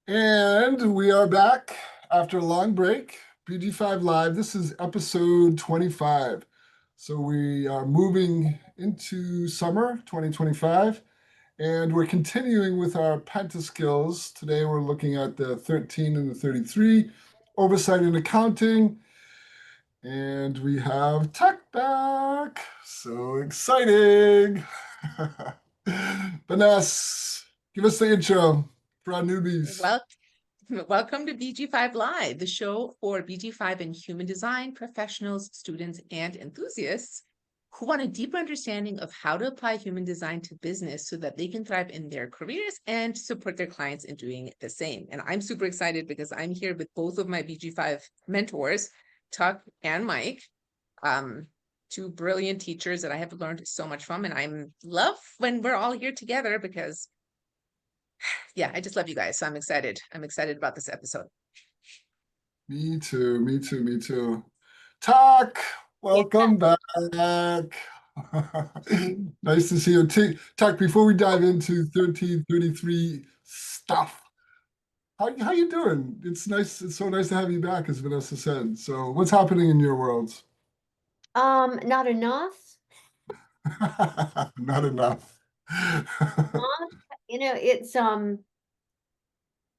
And we are back after a long break. BG5 Live. This is episode 25. So we are moving into summer 2025, and we're continuing with our Penta Skills. Today we're looking at the 13 and the 33, Oversight and Accounting, and we have Tech back. So exciting. Vanessa, give us the intro for our newbies. Well, welcome to BG5 Live, the show for BG5 and human design professionals, students, and enthusiasts who want a deeper understanding of how to apply human design to business so that they can thrive in their careers and support their clients in doing the same. And I'm super excited because I'm here with both of my BG5 mentors, Tuck and Mike, two brilliant teachers that I have learned so much from. And I'm love when we're all here together because yeah, I just love you guys. So I'm excited. I'm excited about this episode. Me too, me too, me too. Talk, Yeah. welcome back. Nice to see you. Talk, before we dive into 1333 stuff, how you doing? It's nice, it's so nice to have you back, as Vanessa said. So what's happening in your world? Not enough. Not enough. Not, it's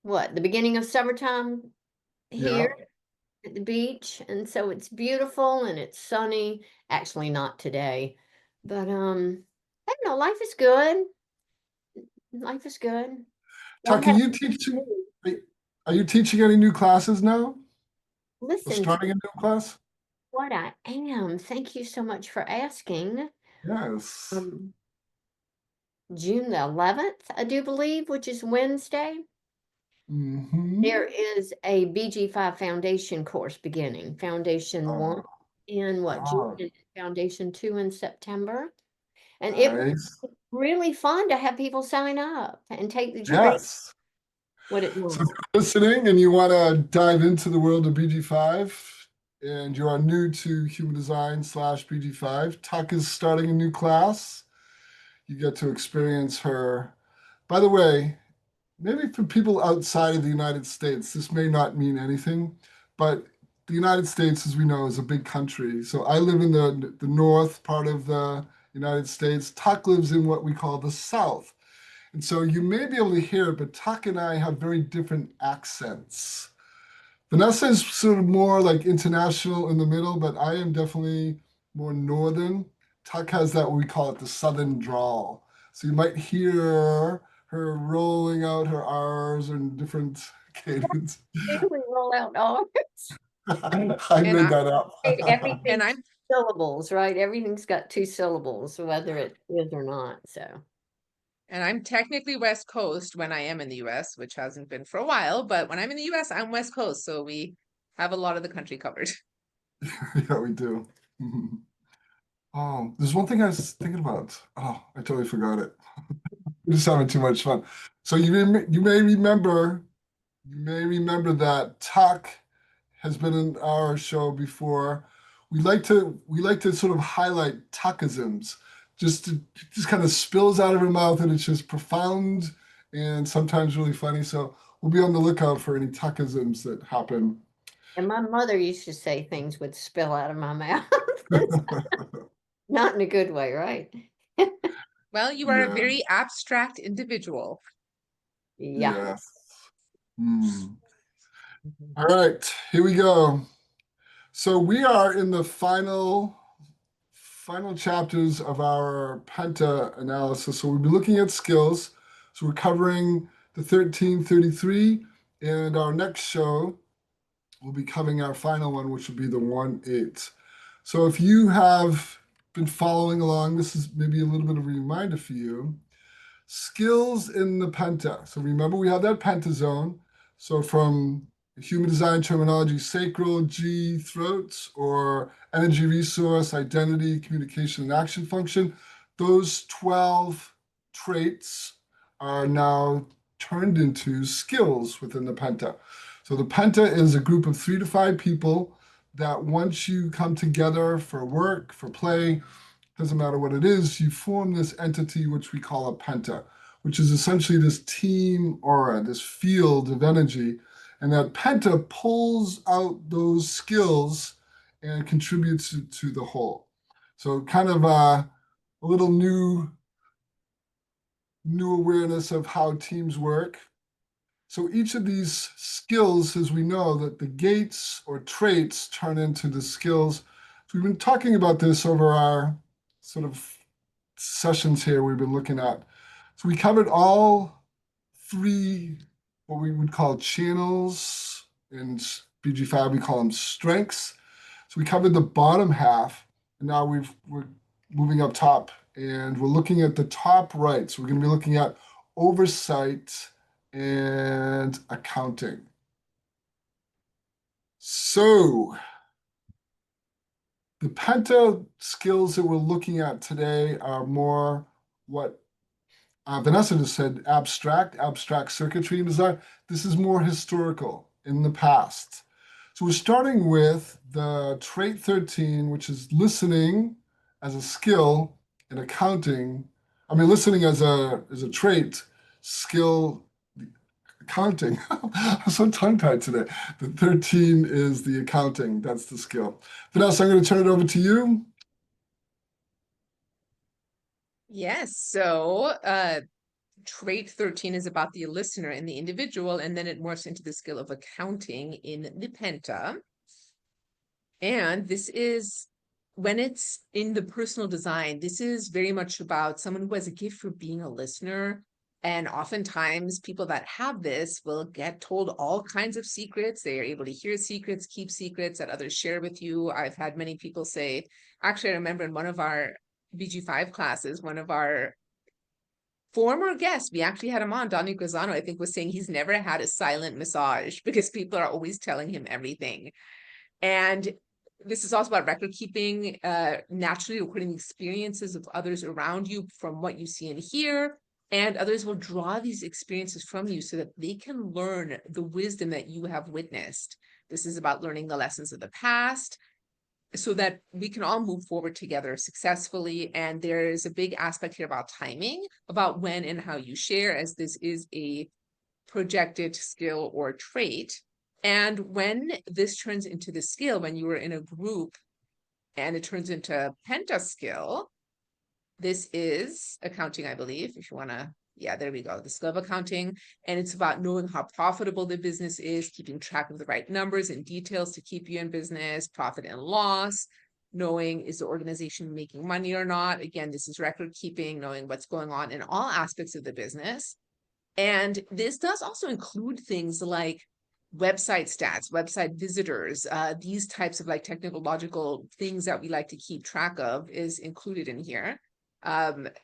what, the beginning of summertime Yeah. here at the beach, and so it's beautiful and it's sunny. Actually, not today, but I don't know, life is good. Life is good. Talk, Don't can have you teach, are you teaching any new classes now? Or listen to starting a new class? what I am. Thank you so much for asking. Yes. Um, June the 11th, I do believe, which is Wednesday. There Mm-hmm. is a BG5 foundation course beginning, Foundation 1 Oh, in June, oh, and Foundation 2 in September. And it was nice. really fun to have people sign up and take the journey, Yes. what it So if was. you're listening and you want to dive into the world of BG5 and you are new to human design slash BG5, Tuck is starting a new class. You get to experience her. By the way, maybe for people outside of the United States, this may not mean anything, but the United States, as we know, is a big country. So I live in the north part of the United States. Tuck lives in what we call the south. And so you may be able to hear it, but Tuck and I have very different accents. Vanessa is sort of more like international in the middle, but I am definitely more northern. Tuck has that, we call it the southern drawl. So you might hear her rolling out her R's in different cadence. Do we roll out R's? I And made I that up. Right, and everything's I'm syllables, right? Everything's got two syllables, whether it is or not. So and I'm technically West Coast when I am in the US, which hasn't been for a while, but when I'm in the US, I'm West Coast, so we have a lot of the country covered. Yeah, we do. Oh, there's one thing I was thinking about. Oh, I totally forgot it. We're just having too much fun. So you may remember that Tuck has been in our show before. We like to sort of highlight Tuckisms, just kind of spills out of her mouth, and it's just profound and sometimes really funny. So we'll be on the lookout for any Tuckisms that happen. and my mother used to say things would spill out of my mouth. Not in a good way, right? Well, you are a Yeah, very abstract individual. Yeah. yeah. Hmm. Mhm. All right, here we go. So we are in the final chapters of our Penta analysis. So we'll be looking at skills. So we're covering the 1333, and our next show we'll be covering our final one, which will be the 1-8. So if you have been following along, this is maybe a little bit of a reminder for you. Skills in the penta. So remember, we have that penta zone. So from human design terminology, sacral, G, throats, or energy resource, identity, communication, and action function, those 12 traits are now turned into skills within the penta. So the penta is a group of 3 to 5 people that once you come together for work, for play, doesn't matter what it is, you form this entity which we call a penta, which is essentially this team aura, this field of energy, and that Penta pulls out those skills and contributes to the whole. So kind of a little new awareness of how teams work. So each of these skills, as we know, that the gates or traits turn into the skills. So we've been talking about this over our sort of sessions here we've been looking at. So we covered all three, what we would call channels. In BG5, we call them strengths. So we covered the bottom half, and now we're moving up top, and we're looking at the top right. So we're going to be looking at oversight and accounting. So the Penta skills that we're looking at today are more what Vanessa just said, abstract circuitry and design. This is more historical in the past. So we're starting with the trait 13, which is listening as a skill and accounting. I mean, listening as a trait, skill, accounting. I'm so tongue-tied today. The 13 is the accounting. That's the skill. Vanessa, I'm going to turn it over to you. Yes, so trait 13 is about the listener and the individual, and then it morphs into the skill of accounting in the Penta. And this is when it's in the personal design, this is very much about someone who has a gift for being a listener. And oftentimes people that have this will get told all kinds of secrets. They are able to hear secrets, keep secrets that others share with you. I've had many people say, actually, I remember in one of our BG5 classes, one of our former guests, we actually had him on, Donnie Grazano, I think, was saying he's never had a silent massage because people are always telling him everything. And this is also about record keeping, naturally recording experiences of others around you from what you see and hear. And others will draw these experiences from you so that they can learn the wisdom that you have witnessed. This is about learning the lessons of the past so that we can all move forward together successfully. And there's a big aspect here about timing, about when and how you share, as this is a projected skill or trait. And when this turns into the skill, when you are in a group and it turns into Penta skill, this is accounting, I believe, if you want to, yeah, there we go, the skill of accounting. And it's about knowing how profitable the business is, keeping track of the right numbers and details to keep you in business, profit and loss, knowing is the organization making money or not. Again, this is record keeping, knowing what's going on in all aspects of the business. And this does also include things like website stats, website visitors, these types of like technological things that we like to keep track of is included in here.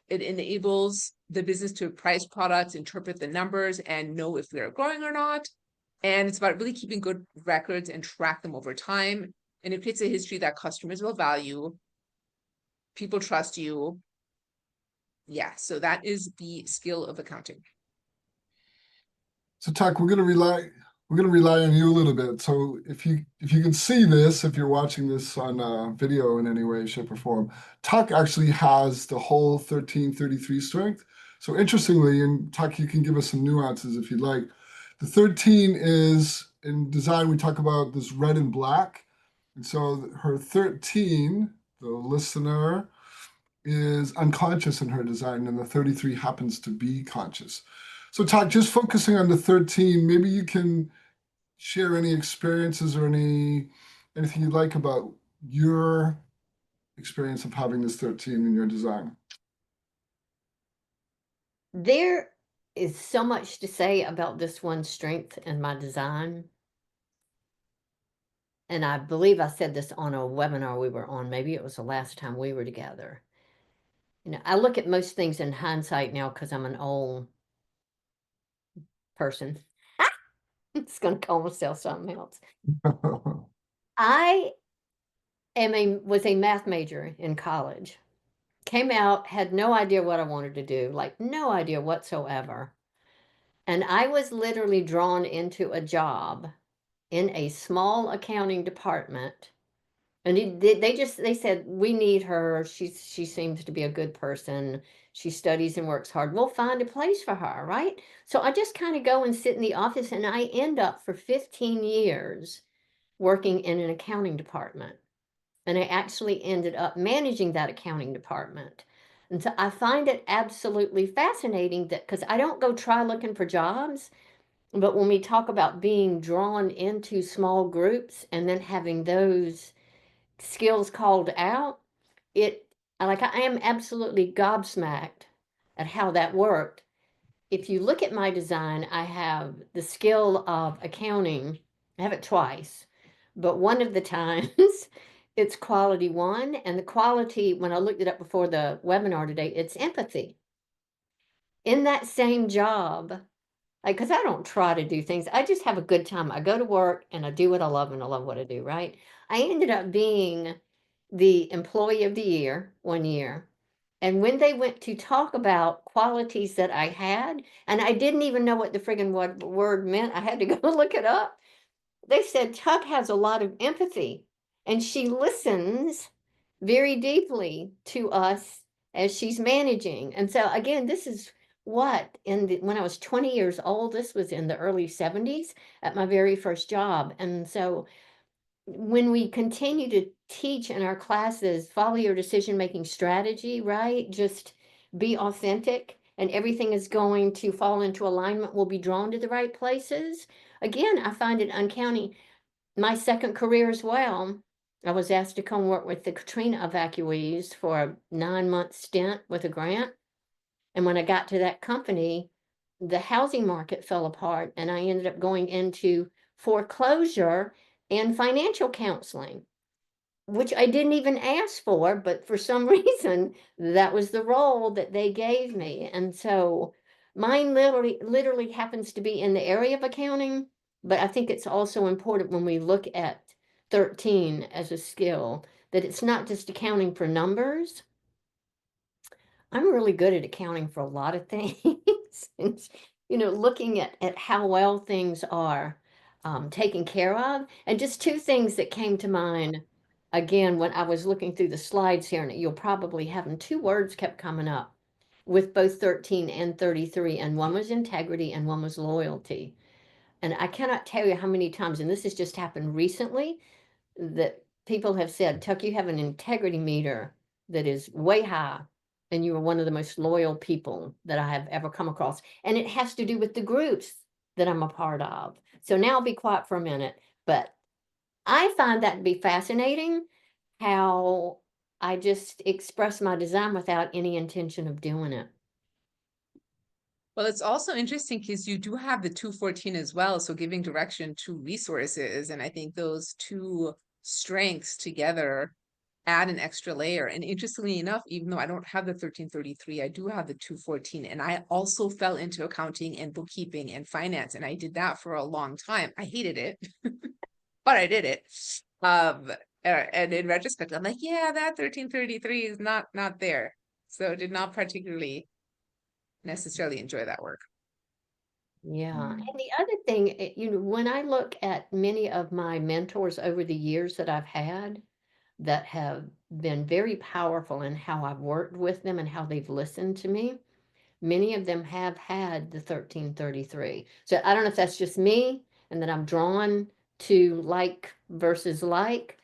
It enables the business to price products, interpret the numbers, and know if they're growing or not. And it's about really keeping good records and track them over time. And it creates a history that customers will value. People trust you. Yeah, so that is the skill of accounting. So Tuck, we're going to rely on you a little bit. So if you can see this, if you're watching this on video in any way, shape, or form, Tuck actually has the whole 1333 strength. So interestingly, and Tuck, you can give us some nuances if you'd like. The 13 is in design, we talk about this red and black. And so her 13, the listener, is unconscious in her design, and the 33 happens to be conscious. So Todd, just focusing on the 13, maybe you can share any experiences or anything you'd like about your experience of having this 13 in your design. There is so much to say about this one strength in my design. And I believe I said this on a webinar we were on. Maybe it was the last time we were together. You know, I look at most things in hindsight now because I'm an old person. It's going to call myself something else. I was a math major in college. Came out, had no idea what I wanted to do, like no idea whatsoever. And I was literally drawn into a job in a small accounting department And they said, we need her. She seems to be a good person. She studies and works hard. We'll find a place for her, right? So I just kind of go and sit in the office, and I end up for 15 years working in an accounting department. And I actually ended up managing that accounting department. And so I find it absolutely fascinating that, because I don't go try looking for jobs, but when we talk about being drawn into small groups and then having those skills called out, it like I am absolutely gobsmacked at how that worked. If you look at my design, I have the skill of accounting. I have it twice, but one of the times it's quality one, and the quality, when I looked it up before the webinar today, it's empathy. In that same job, like, because I don't try to do things, I just have a good time. I go to work and I do what I love, and I love what I do, right? I ended up being the employee of the year one year. And when they went to talk about qualities that I had, and I didn't even know what the friggin' word meant, I had to go look it up. They said Tuck has a lot of empathy and she listens very deeply to us as she's managing. And so again, this is what when I was 20 years old, this was in the early 70s at my very first job. And so when we continue to teach in our classes, follow your decision-making strategy, right? Just be authentic and everything is going to fall into alignment, will be drawn to the right places. Again, I find it uncanny. My second career as well, I was asked to come work with the Katrina evacuees for a 9-month stint with a grant. And when I got to that company, the housing market fell apart and I ended up going into foreclosure and financial counseling, which I didn't even ask for, but for some reason, that was the role that they gave me. And so mine literally happens to be in the area of accounting, but I think it's also important when we look at 13 as a skill, that it's not just accounting for numbers. I'm really good at accounting for a lot of things. And, looking at how well things are taken care of. And just two things that came to mind again when I was looking through the slides here, and you'll probably have them. Two words kept coming up with both 13 and 33, and one was integrity and one was loyalty. And I cannot tell you how many times, and this has just happened recently, that people have said, Tuck, you have an integrity meter that is way high, and you are one of the most loyal people that I have ever come across. And it has to do with the groups that I'm a part of. So now I'll be quiet for a minute, but I find that to be fascinating, how I just express my design without any intention of doing it. Well, it's also interesting because you do have the 214 as well. So giving direction to resources. And I think those two strengths together add an extra layer. And interestingly enough, even though I don't have the 1333, I do have the 214. And I also fell into accounting and bookkeeping and finance. And I did that for a long time. I hated it, but I did it. And in retrospect, I'm like, yeah, that 1333 is not there. So did not particularly necessarily enjoy that work. Yeah. And the other thing, when I look at many of my mentors over the years that I've had that have been very powerful in how I've worked with them and how they've listened to me, many of them have had the 1333. So I don't know if that's just me and that I'm drawn to like versus like,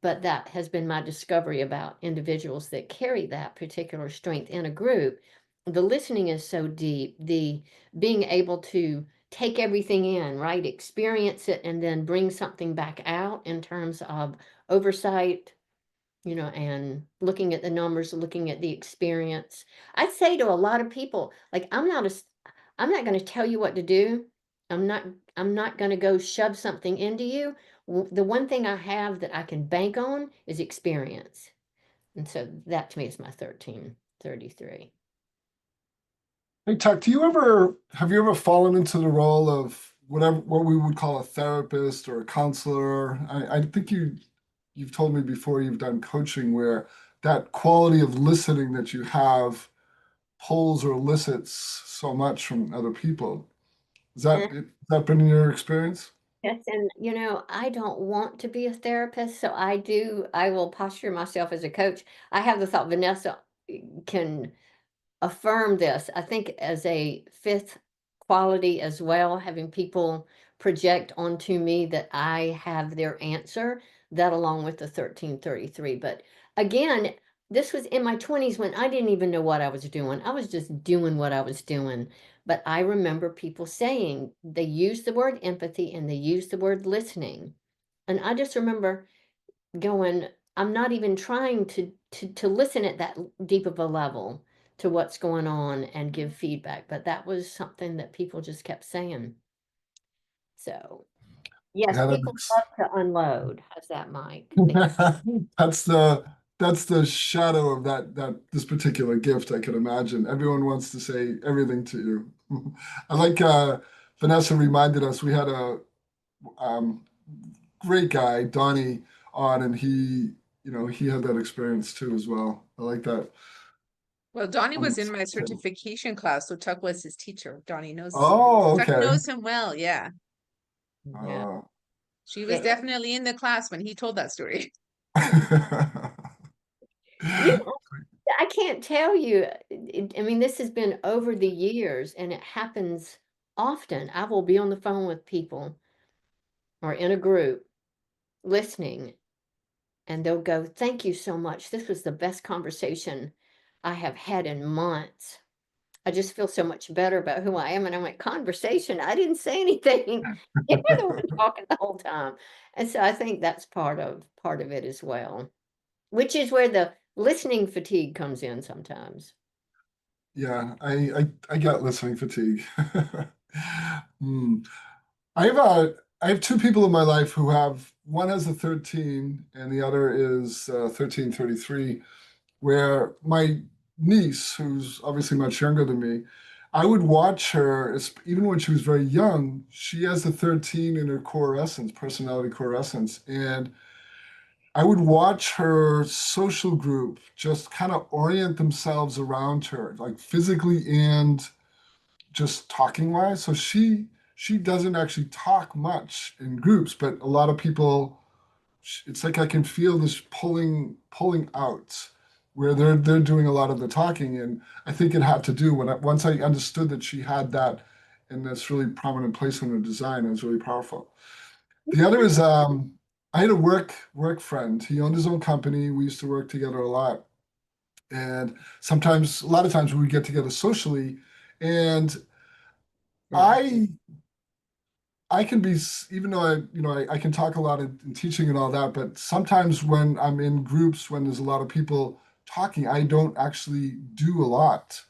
but that has been my discovery about individuals that carry that particular strength in a group. The listening is so deep, the being able to take everything in, right? Experience it and then bring something back out in terms of oversight, and looking at the numbers, looking at the experience. I'd say to a lot of people, like, I'm not going to tell you what to do. I'm not going to go shove something into you. The one thing I have that I can bank on is experience. And so that to me is my 1333. Hey, Tuck, have you ever fallen into the role of what we would call a therapist or a counselor? I think you've told me before you've done coaching where that quality of listening that you have pulls or elicits so much from other people. Has that been in your experience? Yes, and I don't want to be a therapist, so I will posture myself as a coach. I have the thought Vanessa can affirm this. I think as a fifth quality as well, having people project onto me that I have their answer, that along with the 1333. But again, this was in my 20s when I didn't even know what I was doing. I was just doing what I was doing. But I remember people saying they used the word empathy and they used the word listening. And I just remember going, I'm not even trying to listen at that deep of a level to what's going on and give feedback, but that was something that people just kept saying. So, yes, Yeah, that people makes love to unload. How's that, Mike? that's the shadow of that this particular gift, I can imagine. Everyone wants to say everything to you. I like Vanessa reminded us we had a um, great guy, Donnie, on, and he had that experience too as well. I like that. Well, Donnie Um, was in my certification class, so Tuck was his teacher. Oh, Tuck okay. knows him well. Yeah, Yeah. Uh, she was Yeah. definitely in the class when he told that story. You know, I can't tell you. I mean, this has been over the years and it happens often. I will be on the phone with people or in a group listening, and they'll go, "Thank you so much. This was the best conversation I have had in months. I just feel so much better about who I am." And I'm like, "Conversation? I didn't say anything. You were the one talking the whole time." And so I think that's part of it as well, which is where the listening fatigue comes in sometimes. Yeah, I get listening fatigue. Hmm. I have two people in my life who have one has a 13 and the other is 1333, where my niece, who's obviously much younger than me, I would watch her even when she was very young. She has a 13 in her core essence, personality core essence, and I would watch her social group just kind of orient themselves around her, like physically and just talking wise. So she doesn't actually talk much in groups, but a lot of people, it's like I can feel this pulling out where they're doing a lot of the talking, and I think it had to do once I understood that she had that in this really prominent place in her design. It was really powerful. The other is I had a work friend. He owned his own company. We used to work together a lot, and a lot of times we would get together socially, and Mm. I I can be, even though I can talk a lot in teaching and all that, but sometimes when I'm in groups, when there's a lot of people talking, I don't actually do a lot.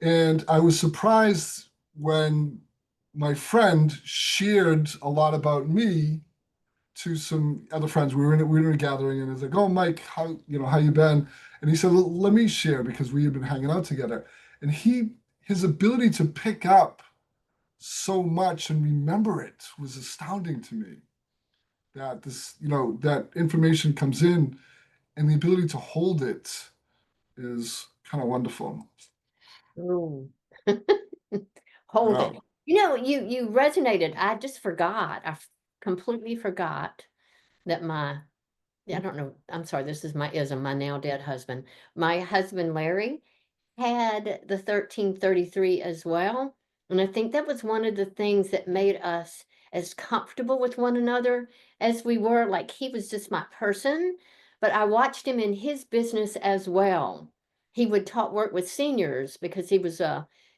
And I was surprised when my friend shared a lot about me to some other friends. We were in a gathering, and it's like, "Oh, Mike, how you been?" And he said, "Let me share because we had been hanging out together." And his ability to pick up so much and remember it was astounding to me. That that information comes in and the ability to hold it is kind of wonderful. Ooh. Hold Yeah. it. You resonated. I just forgot. Completely forgot that I don't know. I'm sorry. This is my ism. My now dead husband. My husband Larry had the 1333 as well. And I think that was one of the things that made us as comfortable with one another as we were. Like he was just my person, but I watched him in his business as well. He would work with seniors because he was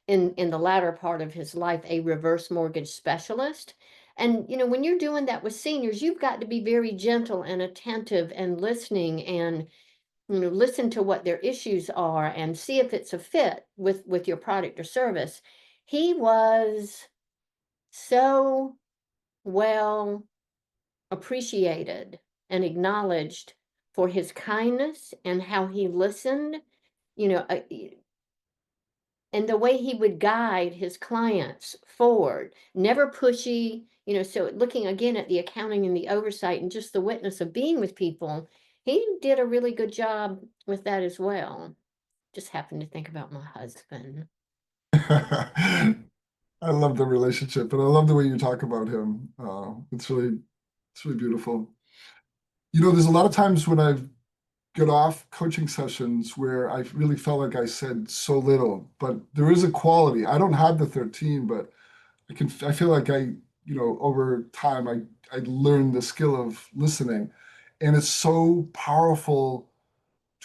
in the latter part of his life a reverse mortgage specialist. And when you're doing that with seniors, you've got to be very gentle and attentive and listening and listen to what their issues are and see if it's a fit with your product or service. He was so well appreciated and acknowledged for his kindness and how he listened, you know, uh, y- and the way he would guide his clients forward, never pushy, so looking again at the accounting and the oversight and just the witness of being with people, he did a really good job with that as well. Just happened to think about my husband. I love the relationship, and I love the way you talk about him. It's really beautiful. You know, there's a lot of times when I've got off coaching sessions where I really felt like I said so little, but there is a quality. I don't have the 13, but I feel like over time, I learned the skill of listening. And it's so powerful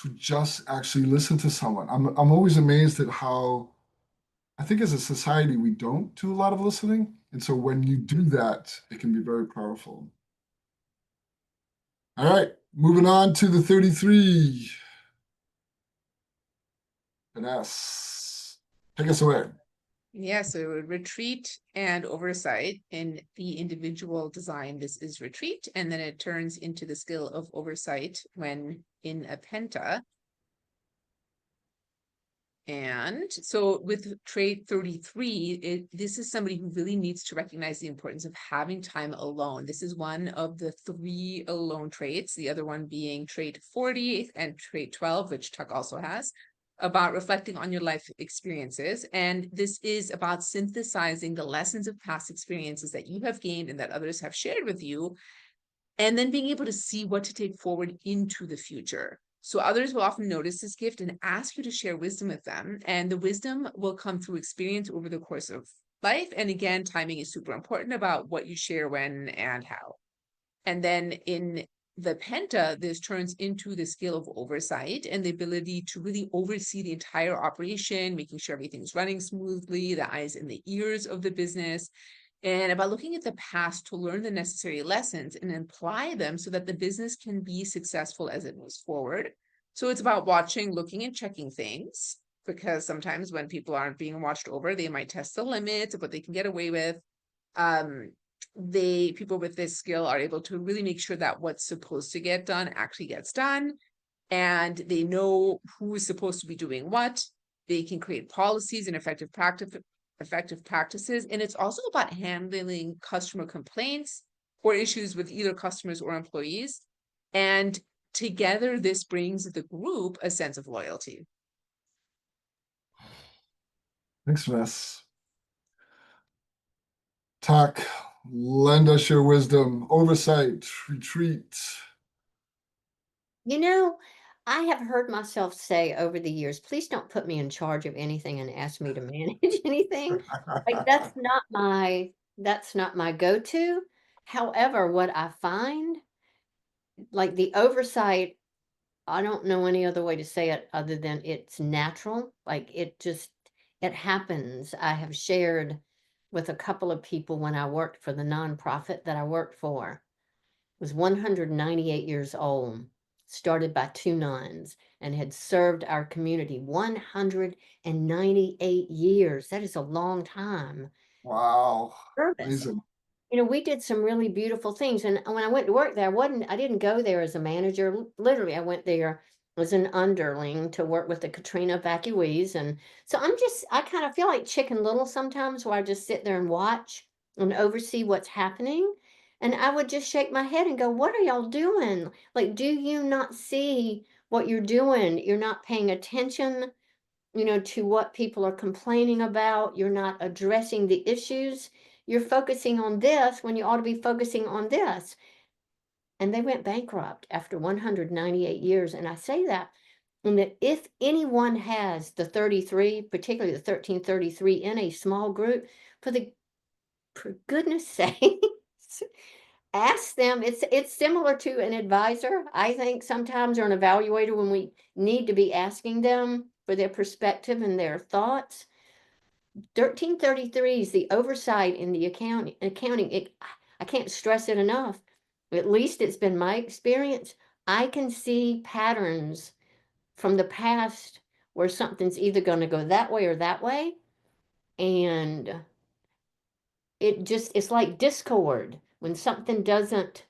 to just actually listen to someone. I'm always amazed at how I think as a society, we don't do a lot of listening. And so when you do that, it can be very powerful. All right, moving on to the 33. Vanessa, take us away. Yeah, so retreat and oversight in the individual design. This is retreat, and then it turns into the skill of oversight when in a penta. And so with trait 33, this is somebody who really needs to recognize the importance of having time alone. This is one of the 3 alone traits, the other one being trait 40 and trait 12, which Tuck also has, about reflecting on your life experiences. And this is about synthesizing the lessons of past experiences that you have gained and that others have shared with you, and then being able to see what to take forward into the future. So others will often notice this gift and ask you to share wisdom with them. And the wisdom will come through experience over the course of life. And again, timing is super important about what you share, when, and how. And then in the Penta, this turns into the skill of oversight and the ability to really oversee the entire operation, making sure everything's running smoothly, the eyes and the ears of the business, and about looking at the past to learn the necessary lessons and apply them so that the business can be successful as it moves forward. So it's about watching, looking, and checking things, because sometimes when people aren't being watched over, they might test the limits of what they can get away with. People with this skill are able to really make sure that what's supposed to get done actually gets done, and they know who is supposed to be doing what. They can create policies and effective practices. And it's also about handling customer complaints or issues with either customers or employees. And together, this brings the group a sense of loyalty. Thanks, Vanessa. Talk, lend us your wisdom, oversight, retreat. You know, I have heard myself say over the years, please don't put me in charge of anything and ask me to manage anything. Like that's not my go-to. However, what I find, like the oversight, I don't know any other way to say it other than it's natural. Like it happens. I have shared with a couple of people when I worked for the nonprofit that I worked for. Was 198 years old, started by 2 nuns, and had served our community 198 years. That is a long time. Wow, Service. amazing. We did some really beautiful things. And when I went to work there, I didn't go there as a manager. Literally, I went there as an underling to work with the Katrina evacuees. And so I kind of feel like Chicken Little sometimes, where I just sit there and watch and oversee what's happening. And I would just shake my head and go, what are y'all doing? Like, do you not see what you're doing? You're not paying attention, to what people are complaining about. You're not addressing the issues. You're focusing on this when you ought to be focusing on this. And they went bankrupt after 198 years. And I say that, and that if anyone has the 33, particularly the 1333 in a small group, for goodness sakes, ask them. It's similar to an advisor, I think, sometimes, or an evaluator, when we need to be asking them for their perspective and their thoughts. 1333 is the oversight in the accounting. I can't stress it enough. At least it's been my experience. I can see patterns from the past where something's either going to go that way or that way. And it's like discord. When something doesn't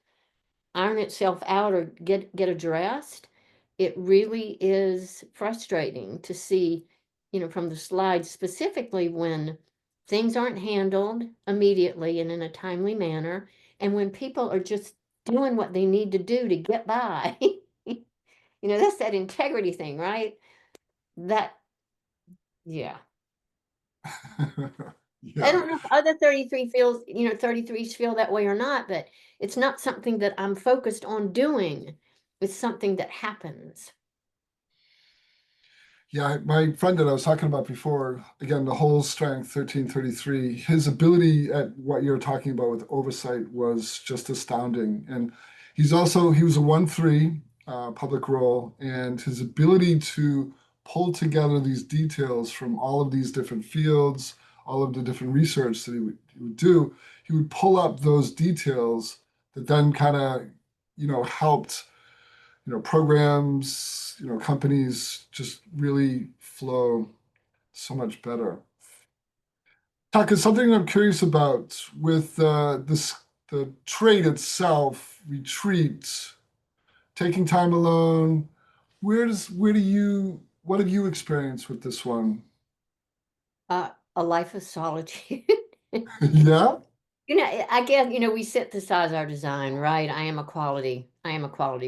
iron itself out or get addressed, it really is frustrating to see, from the slides, specifically when things aren't handled immediately and in a timely manner, and when people are just doing what they need to do to get by. That's that integrity thing, right? That, yeah. I Yeah. don't know if other 33s feel that way or not, but it's not something that I'm focused on doing. It's something that happens. Yeah, my friend that I was talking about before, again, the whole strength 1333, his ability at what you're talking about with oversight was just astounding. And he was a 1-3 public role, and his ability to pull together these details from all of these different fields, all of the different research that he would do, he would pull up those details that then kind of, helped programs, companies just really flow so much better. Taka, something I'm curious about with the trade itself, retreat, taking time alone. What have you experienced with this one? A life of solitude. Yeah, I guess, we synthesize our design, right? I am a quality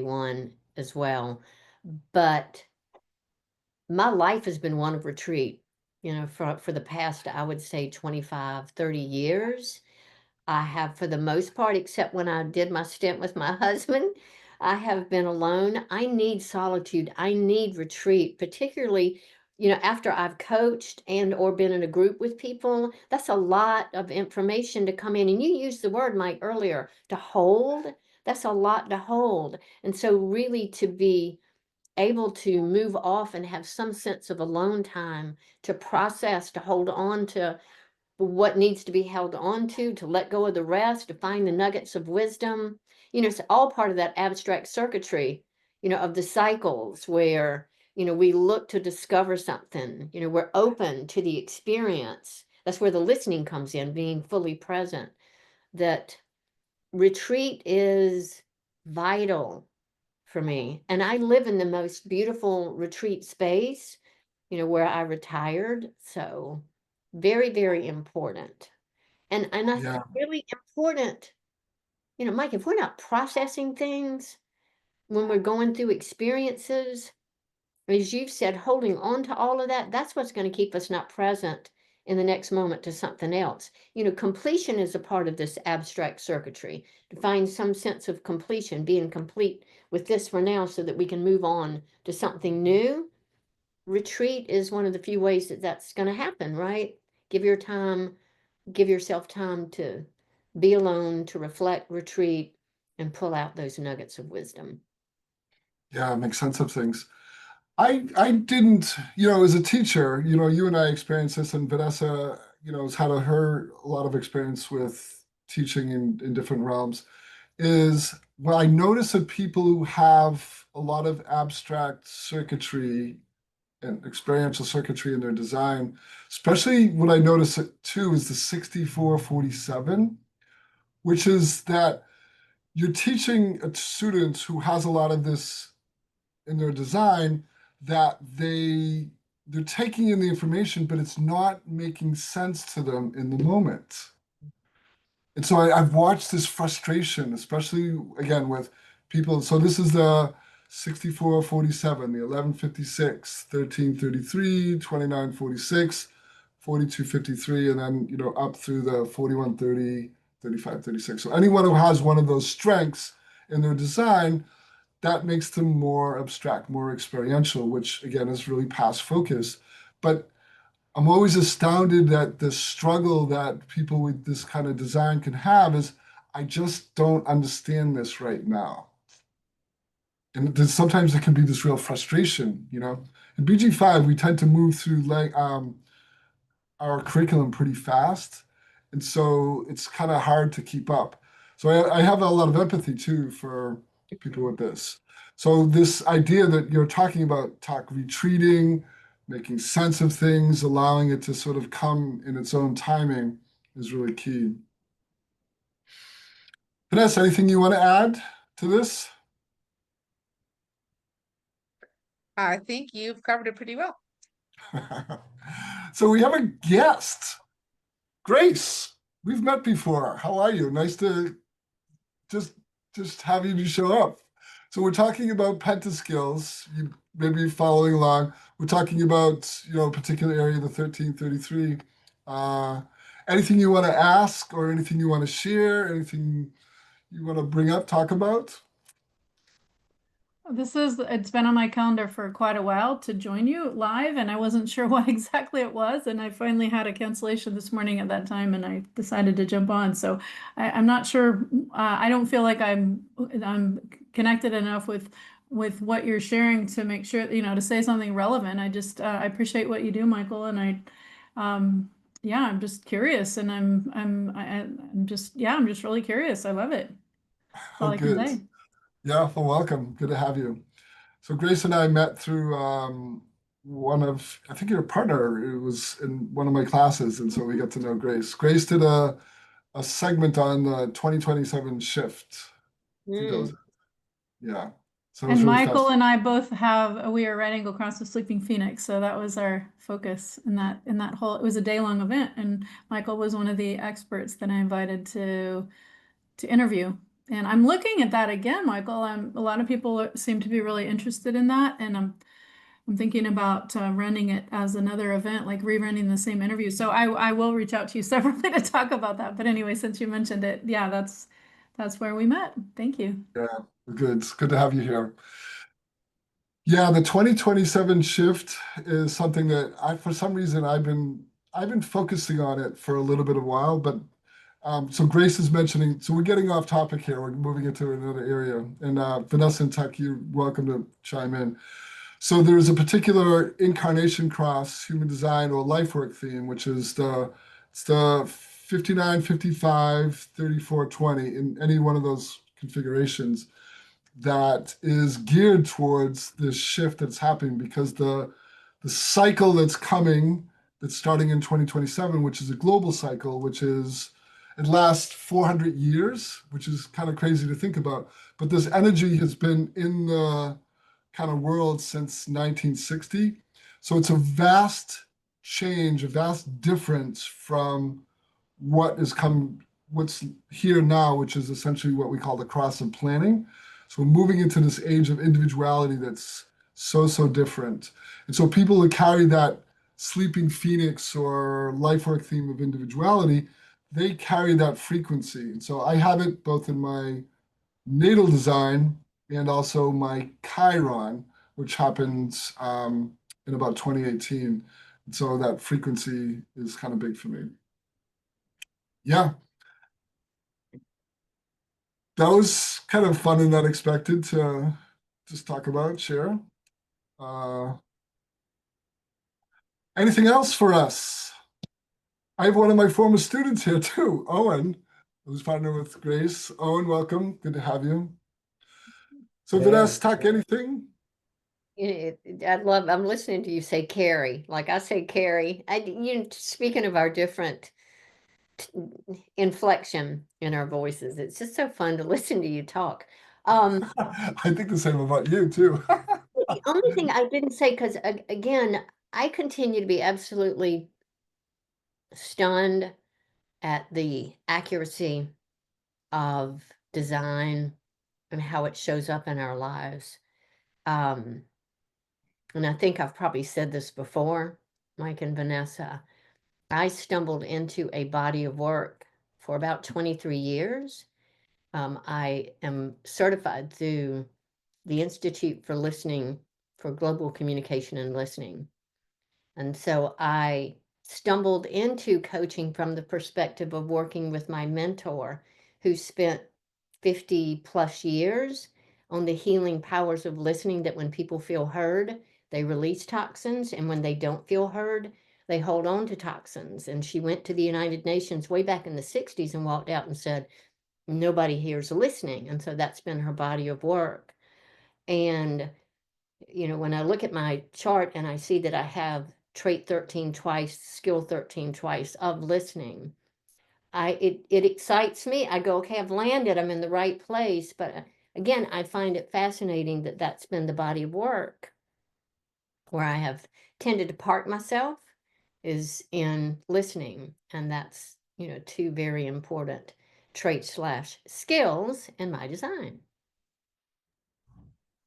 one as well. But my life has been one of retreat, for the past, I would say 25, 30 years. I have, for the most part, except when I did my stint with my husband, I have been alone. I need solitude. I need retreat, particularly, after I've coached and or been in a group with people. That's a lot of information to come in. And you used the word, Mike, earlier, to hold. That's a lot to hold. And so really to be able to move off and have some sense of alone time to process, to hold on to what needs to be held on to let go of the rest, to find the nuggets of wisdom. It's all part of that abstract circuitry, of the cycles where, we look to discover something, we're open to the experience. That's where the listening comes in, being fully present. That retreat is vital for me. And I live in the most beautiful retreat space, where I retired. So very, very important. And I yeah, think really important, Mike, if we're not processing things when we're going through experiences, as you've said, holding on to all of that, that's what's going to keep us not present in the next moment to something else. Completion is a part of this abstract circuitry, to find some sense of completion, being complete with this for now so that we can move on to something new. Retreat is one of the few ways that that's going to happen, right? Give yourself time to be alone, to reflect, retreat, and pull out those nuggets of wisdom. yeah, make sense of things. I didn't, as a teacher, you and I experienced this, and Vanessa, has had a lot of experience with teaching in different realms. Is what I notice that people who have a lot of abstract circuitry and experiential circuitry in their design, especially what I notice it too is the 64-47, which is that you're teaching a student who has a lot of this in their design that they're taking in the information, but it's not making sense to them in the moment. And so I've watched this frustration, especially again with people. So this is the 64-47, the 1156, 1333, 2946, 4253, and then up through the 4130, 3536. So anyone who has one of those strengths in their design, that makes them more abstract, more experiential, which again is really past focus. But I'm always astounded at the struggle that people with this kind of design can have is I just don't understand this right now. And then sometimes it can be this real frustration. In BG5, we tend to move through like our curriculum pretty fast. And so it's kind of hard to keep up. So I have a lot of empathy too for people with this. So this idea that you're talking about, talk retreating, making sense of things, allowing it to sort of come in its own timing is really key. Vanessa, anything you want to add to this? I think you've covered it pretty well. So we have a guest, Grace. We've met before. How are you? Nice to just just have you to show up. So we're talking about Penta Skills. You may be following along. We're talking about a particular area, the 1333, uh, anything you want to ask or anything you want to share, anything you want to bring up, talk about? It's been on my calendar for quite a while to join you live, and I wasn't sure what exactly it was. And I finally had a cancellation this morning at that time, and I decided to jump on. So I'm not sure. I don't feel like I'm connected enough with what you're sharing to make sure, to say something relevant. I appreciate what you do, Michael, and yeah, I'm just curious, and I'm just really curious. I love it. That's all Oh, I can good. say. Yeah, well, welcome. Good to have you. So Grace and I met through I think your partner, it was in one of my classes, and so we got to know Grace. Grace did a segment on the 2027 shift. I think that was Mm. it. Yeah. So it was And really Michael fascinating. and I both we are writing Across the Sleeping Phoenix, so that was our focus in that whole. It was a day-long event, and Michael was one of the experts that I invited to interview. And I'm looking at that again, Michael. A lot of people seem to be really interested in that, and I'm thinking about running it as another event, like rerunning the same interview. So I will reach out to you separately to talk about that. But anyway, since you mentioned it, yeah, that's where we met. Thank you. Yeah, good. It's good to have you here. Yeah, the 2027 shift is something that for some reason, I've been focusing on it for a little bit of a while, but so Grace is mentioning, so we're getting off topic here. We're moving into another area. And Vanessa and Tuck, you're welcome to chime in. So there's a particular incarnation cross human design or life work theme, which is it's the 59, 55, 34, 20 in any one of those configurations that is geared towards this shift that's happening because the cycle that's coming, that's starting in 2027, which is a global cycle, which is it lasts 400 years, which is kind of crazy to think about. But this energy has been in the kind of world since 1960. So it's a vast change, a vast difference from what's here now, which is essentially what we call the cross of planning. So we're moving into this age of individuality that's so different. And so people that carry that sleeping phoenix or life work theme of individuality, they carry that frequency. And so I have it both in my natal design and also my Chiron, which happens in about 2018. And so that frequency is kind of big for me. Yeah, that was kind of fun and unexpected to just talk about, share. Uh, Anything else for us? I have one of my former students here too, Owen, who's partner with Grace. Owen, welcome. Good to have you. So, Yeah. Vanessa, talk anything? I'm listening to you say Carrie, like I say Carrie. Speaking of our different inflection in our voices, it's just so fun to listen to you talk. I think the same about you too. The only thing I didn't say, because again, I continue to be absolutely stunned at the accuracy of design and how it shows up in our lives. And I think I've probably said this before, Mike and Vanessa. I stumbled into a body of work for about 23 years. I am certified through the Institute for Listening, for Global Communication and Listening. And so I stumbled into coaching from the perspective of working with my mentor, who spent 50 plus years on the healing powers of listening, that when people feel heard, they release toxins, and when they don't feel heard, they hold on to toxins. And she went to the United Nations way back in the 60s and walked out and said, nobody hears listening. And so that's been her body of work. And when I look at my chart and I see that I have trait 13 twice, skill 13 twice of listening, it excites me. I go, okay, I've landed, I'm in the right place. But again, I find it fascinating that that's been the body of work where I have tended to park myself is in listening. And that's, two very important traits / skills in my design.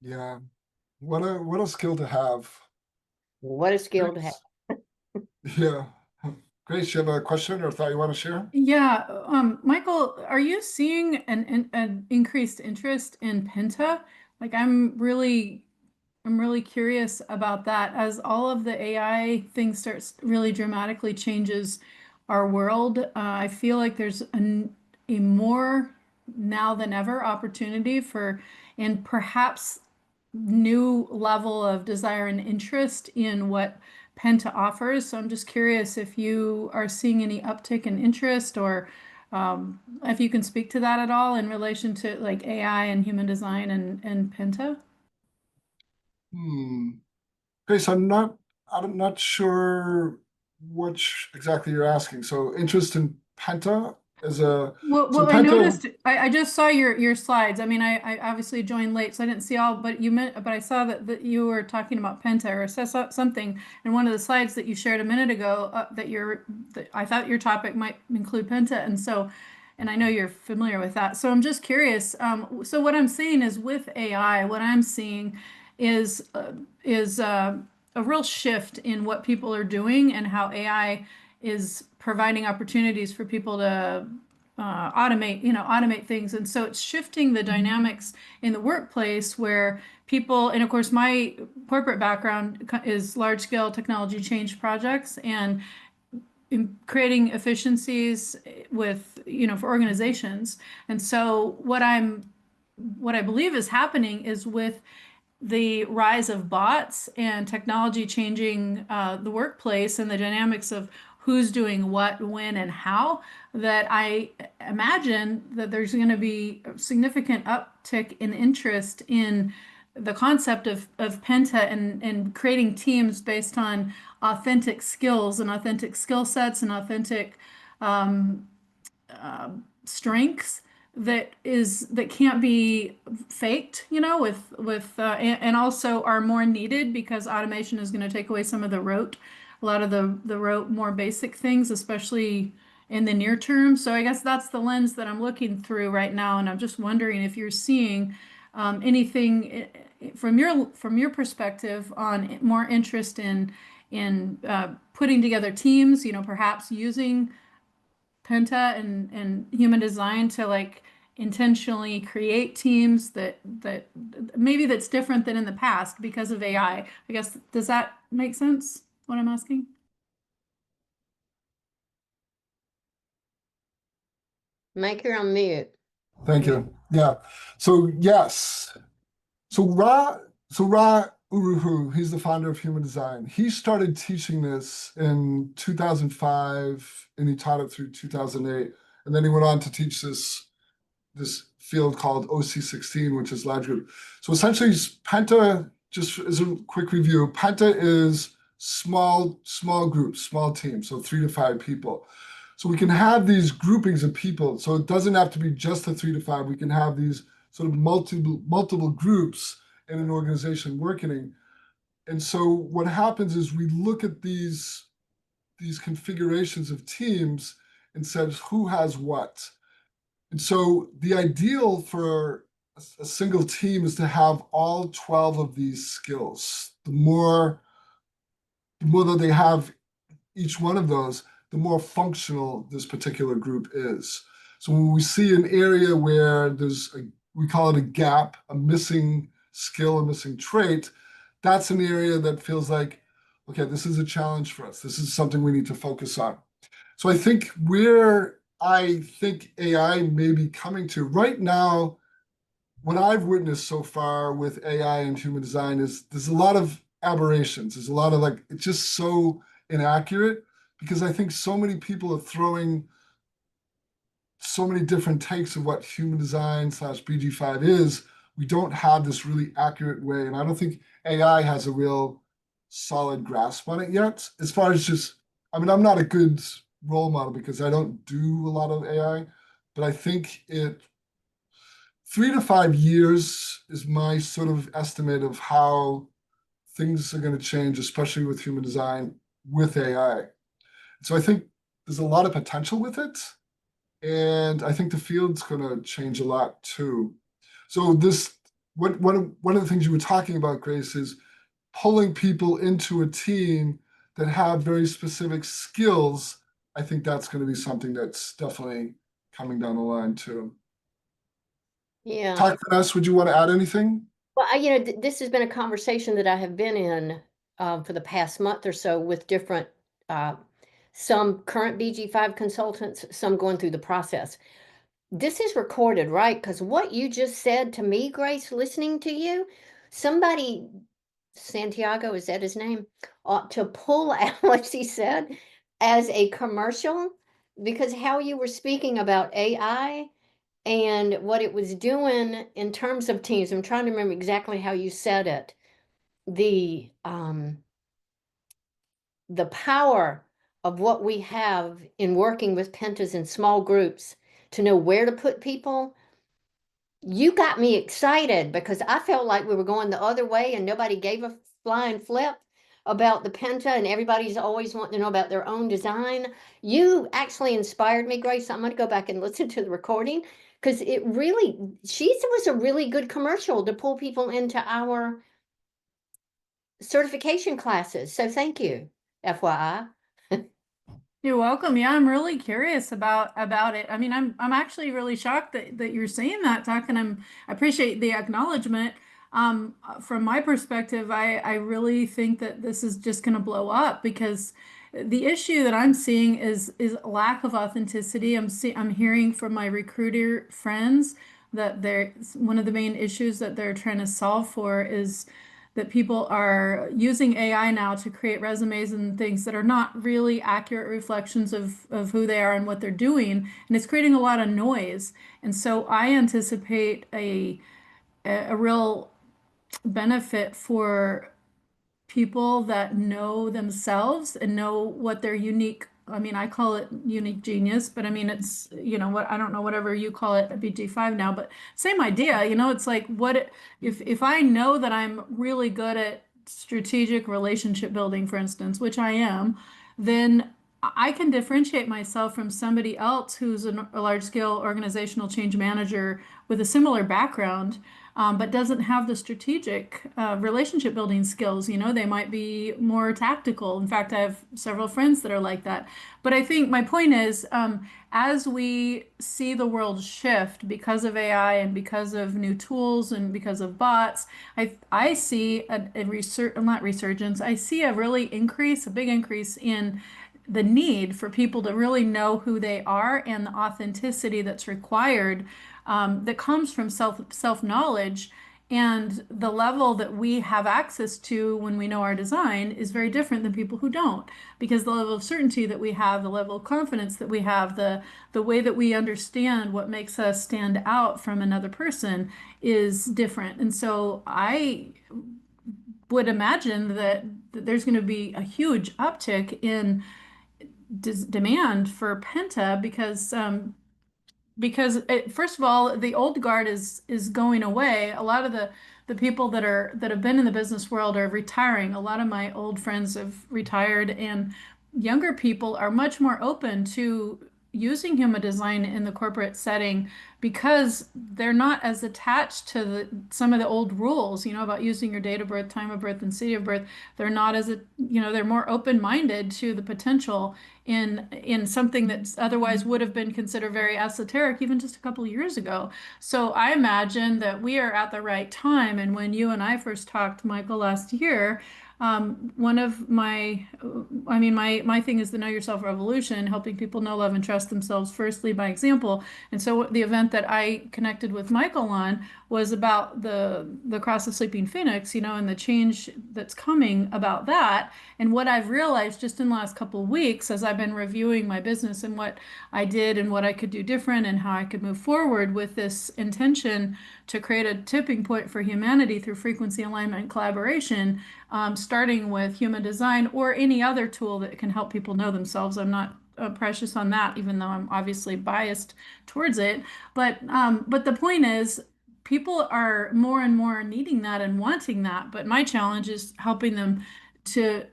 Yeah, what a skill to have. What a skill to have. Yeah, Grace, you have a question or thought you want to share? Yeah, Michael, are you seeing an increased interest in Penta? Like I'm really curious about that as all of the AI things starts really dramatically changes our world. I feel like there's a more now than ever opportunity for and perhaps new level of desire and interest in what Penta offers. So I'm just curious if you are seeing any uptick in interest or if you can speak to that at all in relation to like AI and human design and Penta. Grace, I'm not sure which exactly you're asking. So interest in Penta as a, so I Penta, noticed. I just saw your slides. I mean, I obviously joined late, so I didn't see all. But but I saw that you were talking about Penta or saw something in one of the slides that you shared a minute ago that I thought your topic might include Penta, and so, and I know you're familiar with that. So I'm just curious. So what I'm seeing is with AI, what I'm seeing is a real shift in what people are doing and how AI is providing opportunities for people to automate things. And so it's shifting the dynamics in the workplace where people, and of course, my corporate background is large scale technology change projects and in creating efficiencies with, for organizations. And so what I believe is happening is with the rise of bots and technology changing the workplace and the dynamics of who's doing what, when, and how, that I imagine that there's going to be a significant uptick in interest in the concept of Penta and creating teams based on authentic skills and authentic skill sets and authentic strengths that can't be faked, and also are more needed because automation is going to take away some of a lot of the rote, more basic things, especially in the near term. So I guess that's the lens that I'm looking through right now, and I'm just wondering if you're seeing anything from your perspective on more interest in putting together teams, perhaps using Penta and human design to like intentionally create teams that maybe that's different than in the past because of AI. I guess, does that make sense, what I'm asking? Make her on mute. thank you. Yeah. So yes. So Ra Uruhu, he's the founder of Human Design. He started teaching this in 2005 and he taught it through 2008. And then he went on to teach this field called OC16, which is large group. So essentially, Penta, just as a quick review, Penta is small groups, small teams, so 3 to 5 people. So we can have these groupings of people. So it doesn't have to be just the 3 to 5. We can have these sort of multiple groups in an organization working. And so what happens is we look at these configurations of teams and says who has what. And so the ideal for a single team is to have all 12 of these skills. The more that they have each one of those, the more functional this particular group is. So when we see an area where we call it a gap, a missing skill, a missing trait, that's an area that feels like, okay, this is a challenge for us. This is something we need to focus on. So I think where I think AI may be coming to right now, what I've witnessed so far with AI and human design is there's a lot of aberrations. There's a lot of it's just so inaccurate because I think so many people are throwing so many different takes of what human design / BG5 is. We don't have this really accurate way. And I don't think AI has a real solid grasp on it yet. As far as just, I mean, I'm not a good role model because I don't do a lot of AI, but I think 3 to 5 years is my sort of estimate of how things are going to change, especially with human design with AI. So I think there's a lot of potential with it. And I think the field's going to change a lot too. So one of the things you were talking about, Grace, is pulling people into a team that have very specific skills I think that's going to be something that's definitely coming down the line too. Yeah. Talk to us. Would you want to add anything? Well, this has been a conversation that I have been in for the past month or so with different, some current BG5 consultants, some going through the process. This is recorded, right? Because what you just said to me, Grace, listening to you, somebody, Santiago, is that his name, ought to pull out what she said as a commercial, because how you were speaking about AI and what it was doing in terms of teams. I'm trying to remember exactly how you said it. The power of what we have in working with Pentas in small groups to know where to put people. You got me excited because I felt like we were going the other way and nobody gave a flying flip about the Penta, and everybody's always wanting to know about their own design. You actually inspired me, Grace. I'm going to go back and listen to the recording because it really, was a really good commercial to pull people into our certification classes. So thank you, FYI. You're welcome. Yeah, I'm really curious about it. I mean, I'm actually really shocked that you're saying that, Tuck, and I appreciate the acknowledgement. From my perspective, I really think that this is just going to blow up because the issue that I'm seeing is lack of authenticity. I'm hearing from my recruiter friends that one of the main issues that they're trying to solve for is that people are using AI now to create resumes and things that are not really accurate reflections of who they are and what they're doing. And it's creating a lot of noise. And so I anticipate a real benefit for people that know themselves and know what their unique, I mean, I call it unique genius, but I mean, it's, what, I don't know, whatever you call it at BG5 now, but same idea, it's like if I know that I'm really good at strategic relationship building, for instance, which I am, then I can differentiate myself from somebody else who's a large scale organizational change manager with a similar background, but doesn't have the strategic relationship building skills. They might be more tactical. In fact, I have several friends that are like that. But I think my point is, as we see the world shift because of AI and because of new tools and because of bots, I see not resurgence, I see a big increase in the need for people to really know who they are and the authenticity that's required, that comes from self-knowledge. And the level that we have access to when we know our design is very different than people who don't, because the level of certainty that we have, the level of confidence that we have, the way that we understand what makes us stand out from another person is different. And so I would imagine that there's going to be a huge uptick in demand for Penta because first of all, the old guard is going away. A lot of the people that have been in the business world are retiring. A lot of my old friends have retired, and younger people are much more open to using human design in the corporate setting because they're not as attached to some of the old rules, about using your date of birth, time of birth, and city of birth. They're not they're more open-minded to the potential in something that otherwise would have been considered very esoteric even just a couple of years ago. So I imagine that we are at the right time. And when you and I first talked, Michael, last year, one of my thing is the Know Yourself Revolution, helping people know, love, and trust themselves firstly by example. And so the event that I connected with Michael on was about the Cross of Sleeping Phoenix, and the change that's coming about that. And what I've realized just in the last couple of weeks, as I've been reviewing my business and what I did and what I could do different and how I could move forward with this intention to create a tipping point for humanity through frequency alignment and collaboration, starting with human design or any other tool that can help people know themselves. I'm not precious on that, even though I'm obviously biased towards it. But the point is, people are more and more needing that and wanting that. But my challenge is helping them to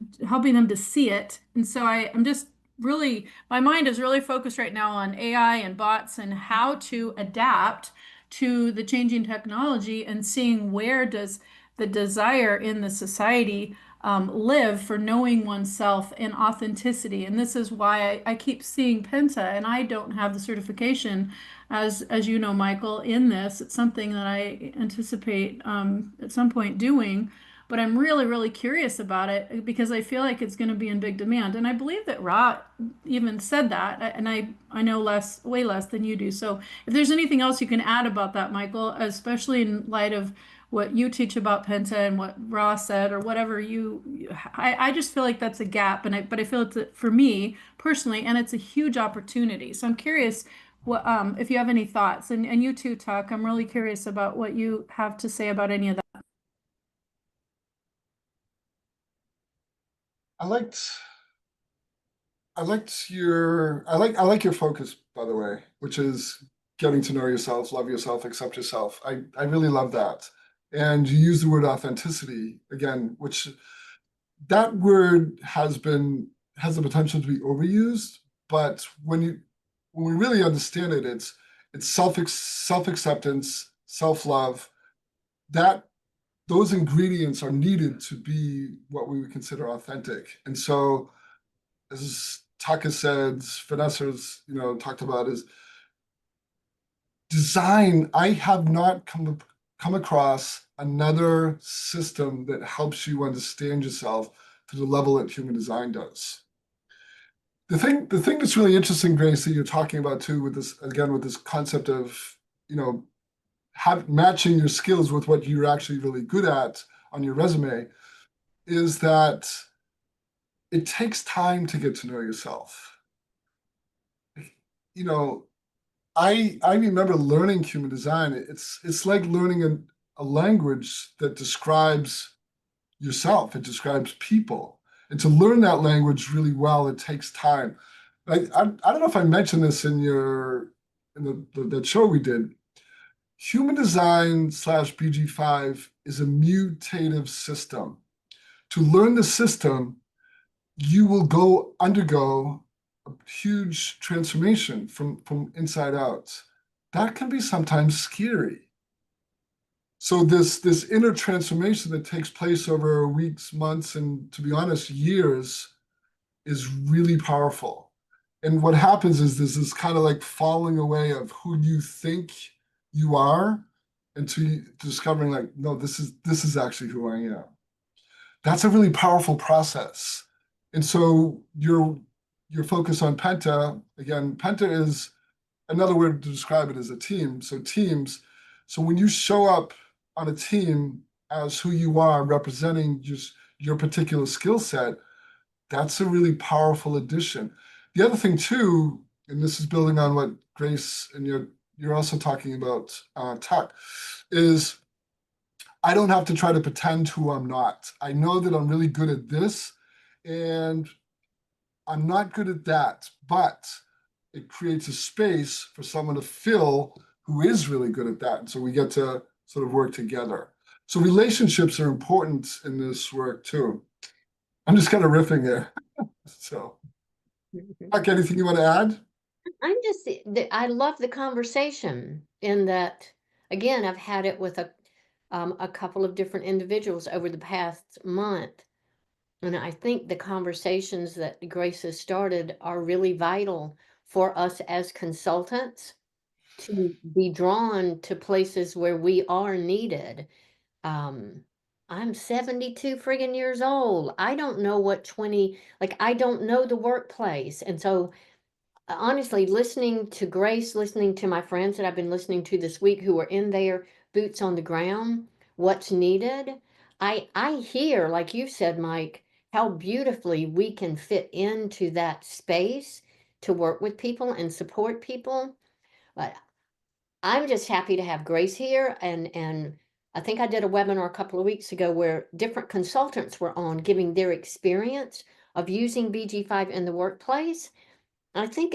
see it. And so I'm just really, my mind is really focused right now on AI and bots and how to adapt to the changing technology and seeing where does the desire in the society live for knowing oneself and authenticity. And this is why I keep seeing Penta, and I don't have the certification, as you know, Michael, in this. It's something that I anticipate at some point doing. But I'm really, really curious about it because I feel like it's going to be in big demand. And I believe that Ra even said that, and I know way less than you do. So if there's anything else you can add about that, Michael, especially in light of what you teach about Penta and what Ra said, or whatever I just feel like that's a gap, but I feel it's for me personally, and it's a huge opportunity. So I'm curious what if you have any thoughts, and you too, Tuck. I'm really curious about what you have to say about any of that. I like your focus, by the way, which is getting to know yourself, love yourself, accept yourself. I really love that. And you use the word authenticity again, which that word has the potential to be overused, but when we really understand it, it's self-acceptance, self-love, that those ingredients are needed to be what we would consider authentic. And so, as Taka said, Vanessa's, talked about, is design. I have not come across another system that helps you understand yourself to the level that human design does. The thing that's really interesting, Grace, that you're talking about too, with this concept of, matching your skills with what you're actually really good at on your resume, is that it takes time to get to know yourself. I remember learning human design. It's like learning a language that describes yourself. It describes people. And to learn that language really well, it takes time. I don't know if I mentioned this in the show we did. Human design / BG5 is a mutative system. To learn the system, you will undergo a huge transformation from inside out. That can be sometimes scary. So this inner transformation that takes place over weeks, months, and to be honest, years, is really powerful. And what happens is this kind of like falling away of who you think you are, and to discovering, like, no, this is actually who I am. That's a really powerful process. And so your focus on Penta, again, Penta is another word to describe it as a team. So teams. So when you show up on a team as who you are, representing just your particular skill set, that's a really powerful addition. The other thing too, and this is building on what Grace and you're also talking about, Tuck, is I don't have to try to pretend who I'm not. I know that I'm really good at this, and I'm not good at that, but it creates a space for someone to fill who is really good at that. And so we get to sort of work together. So relationships are important in this work too. I'm just kind of riffing there. So, Mark, anything you want to add? I love the conversation in that, again, I've had it with a couple of different individuals over the past month. And I think the conversations that Grace has started are really vital for us as consultants to be drawn to places where we are needed. I'm 72 friggin' years old. I don't know I don't know the workplace. And so honestly, listening to Grace, listening to my friends that I've been listening to this week who are in their boots on the ground, what's needed, I hear, like you said, Mike, how beautifully we can fit into that space to work with people and support people. But I'm just happy to have Grace here, and I think I did a webinar a couple of weeks ago where different consultants were on giving their experience of using BG5 in the workplace. I think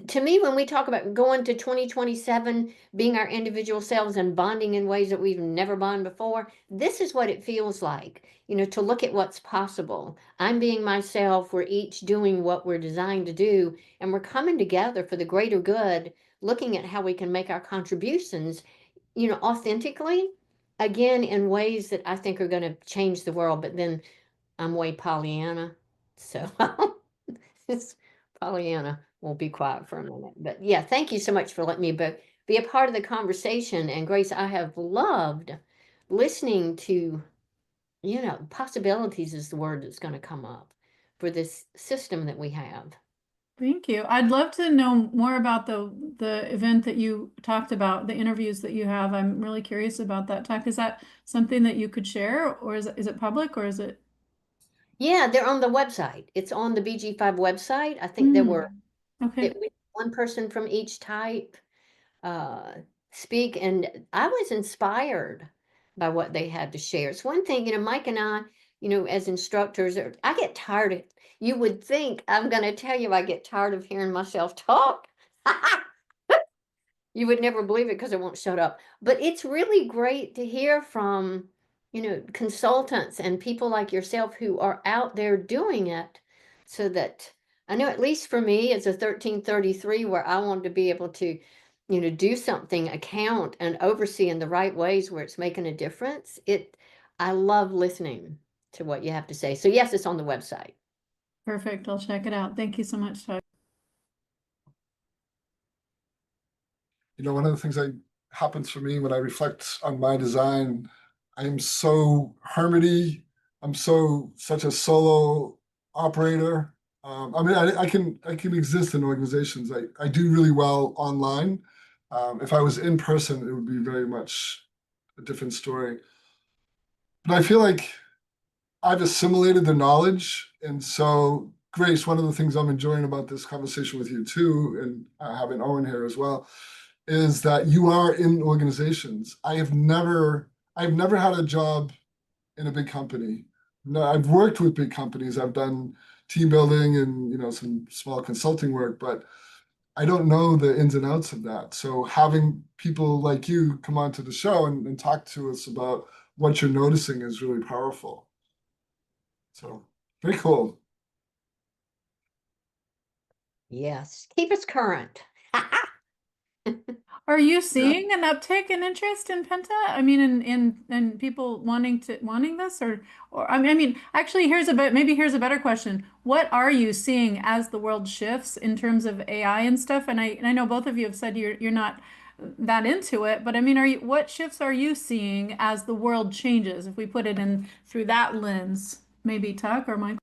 to me, when we talk about going to 2027, being our individual selves and bonding in ways that we've never bonded before, this is what it feels like, to look at what's possible. I'm being myself. We're each doing what we're designed to do, and we're coming together for the greater good, looking at how we can make our contributions, authentically, again, in ways that I think are going to change the world, but then I'm way Pollyanna. So it's Pollyanna. We'll be quiet for a minute. But yeah, thank you so much for letting me be a part of the conversation. And Grace, I have loved listening to, possibilities is the word that's going to come up for this system that we have. Thank you. I'd love to know more about the event that you talked about, the interviews that you have. I'm really curious about that talk. Is that something that you could share, or is it public, or is it? Yeah, they're on the website. It's on the BG5 website. I think there were Okay. one person from each type speak, and I was inspired by what they had to share. It's one thing, Mike and I, as instructors, I get tired of, you would think I'm going to tell you I get tired of hearing myself talk. You would never believe it because I won't shut up. But it's really great to hear from, consultants and people like yourself who are out there doing it, so that I know, at least for me, as a 1333, where I wanted to be able to, do something, account and oversee in the right ways where it's making a difference. I love listening to what you have to say. So yes, it's on the website. Perfect. I'll check it out. Thank you so much, Todd. One of the things that happens for me when I reflect on my design, I'm so hermity. I'm such a solo operator. I can exist in organizations. I do really well online. If I was in person, it would be very much a different story. But I feel like I've assimilated the knowledge, and so Grace, one of the things I'm enjoying about this conversation with you too, and having Owen here as well, is that you are in organizations. I've never had a job in a big company. No, I've worked with big companies. I've done team building and some small consulting work, but I don't know the ins and outs of that. So having people like you come onto the show and talk to us about what you're noticing is really powerful. So very cool. Yes, keep us current. Are you seeing an uptick in interest in Penta? I mean, in people wanting this, or I mean, actually, here's a better question. What are you seeing as the world shifts in terms of AI and stuff? And I know both of you have said you're not that into it, but I mean, what shifts are you seeing as the world changes? If we put it in through that lens, maybe Tuck or Mike.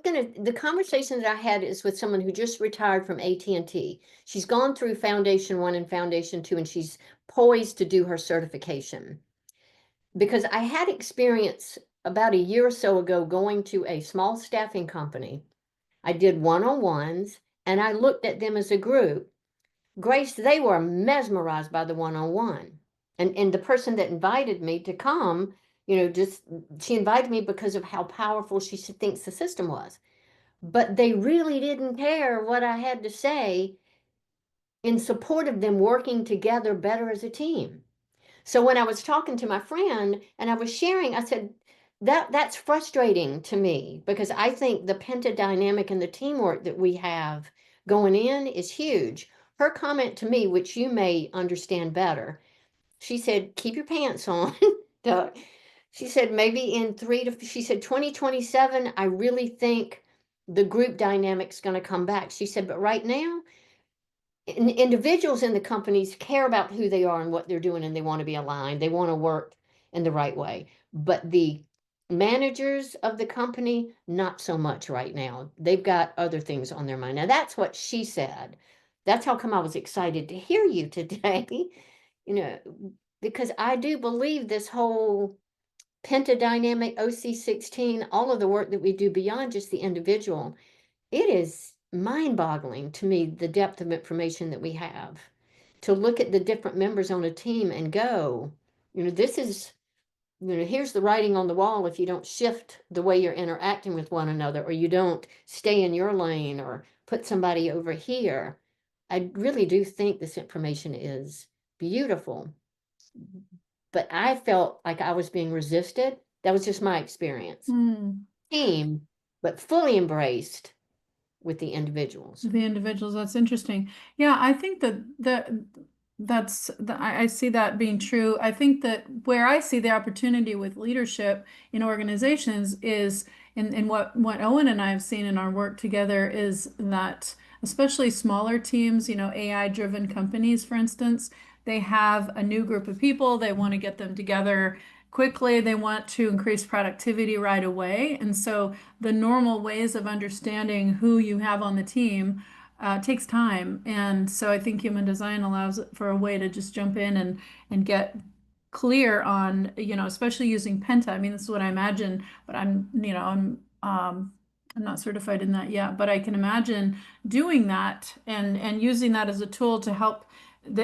The conversation that I had is with someone who just retired from AT&T. She's gone through Foundation 1 and Foundation 2, and she's poised to do her certification. Because I had experience about a year or so ago going to a small staffing company. I did one-on-ones, and I looked at them as a group. Grace, they were mesmerized by the one-on-one. And the person that invited me to come, she invited me because of how powerful she thinks the system was. But they really didn't care what I had to say in support of them working together better as a team. So when I was talking to my friend and I was sharing, I said, that's frustrating to me, because I think the Penta dynamic and the teamwork that we have going in is huge. Her comment to me, which you may understand better, she said, keep your pants on. She said, maybe she said 2027, I really think the group dynamic's going to come back. She said, but right now, individuals in the companies care about who they are and what they're doing, and they want to be aligned. They want to work in the right way. But the managers of the company, not so much right now. They've got other things on their mind. Now, that's what she said. That's how come I was excited to hear you today, because I do believe this whole pentadynamic, OC16, all of the work that we do beyond just the individual, it is mind-boggling to me, the depth of information that we have to look at the different members on a team and go, this is, here's the writing on the wall if you don't shift the way you're interacting with one another, or you don't stay in your lane or put somebody over here. I really do think this information is beautiful, but I felt like I was being resisted. That was just my experience. Team, but fully embraced with the individuals. That's interesting. Yeah, I think that I see that being true. I think that where I see the opportunity with leadership in organizations is in what Owen and I have seen in our work together is that especially smaller teams, AI driven companies, for instance, they have a new group of people, they want to get them together quickly, they want to increase productivity right away. And so the normal ways of understanding who you have on the team takes time. And so I think human design allows for a way to just jump in and get clear on, especially using Penta. I mean, this is what I imagine, but I'm not certified in that yet, but I can imagine doing that and using that as a tool to help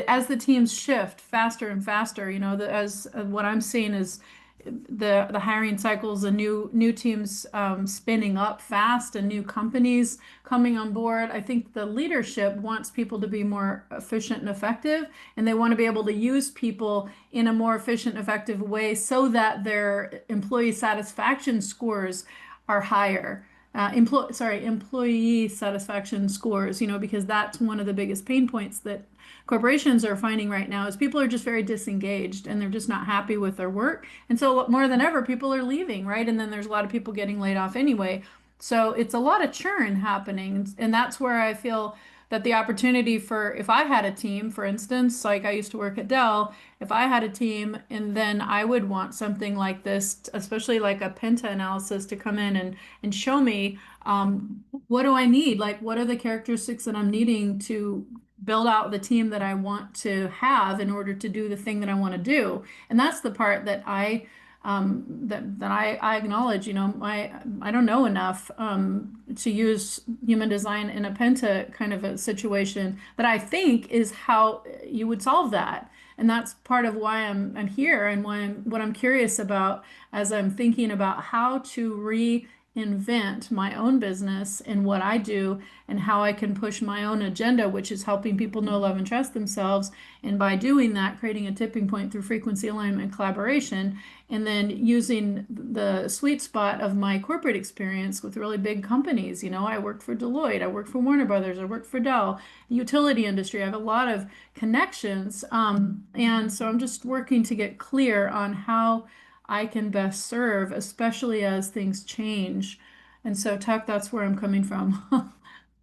as the teams shift faster and faster, as what I'm seeing is the hiring cycles and new teams spinning up fast and new companies coming on board. I think the leadership wants people to be more efficient and effective, and they want to be able to use people in a more efficient, effective way so that their employee satisfaction scores are higher. Employee satisfaction scores, because that's one of the biggest pain points that corporations are finding right now is people are just very disengaged and they're just not happy with their work. And so more than ever, people are leaving, right? And then there's a lot of people getting laid off anyway. So it's a lot of churn happening. And that's where I feel that the opportunity for, if I had a team, for instance, like I used to work at Dell, if I had a team and then I would want something like this, especially like a Penta analysis to come in and show me what do I need? Like, what are the characteristics that I'm needing to build out the team that I want to have in order to do the thing that I want to do? And that's the part that I acknowledge, I don't know enough to use human design in a Penta kind of a situation that I think is how you would solve that. And that's part of why I'm here and what I'm curious about as I'm thinking about how to reinvent my own business and what I do and how I can push my own agenda, which is helping people know, love, and trust themselves. And by doing that, creating a tipping point through frequency alignment and collaboration, and then using the sweet spot of my corporate experience with really big companies. I worked for Deloitte, I worked for Warner Brothers, I worked for Dell, the utility industry. I have a lot of connections. And so I'm just working to get clear on how I can best serve, especially as things change. And so, Tuck, that's where I'm coming from.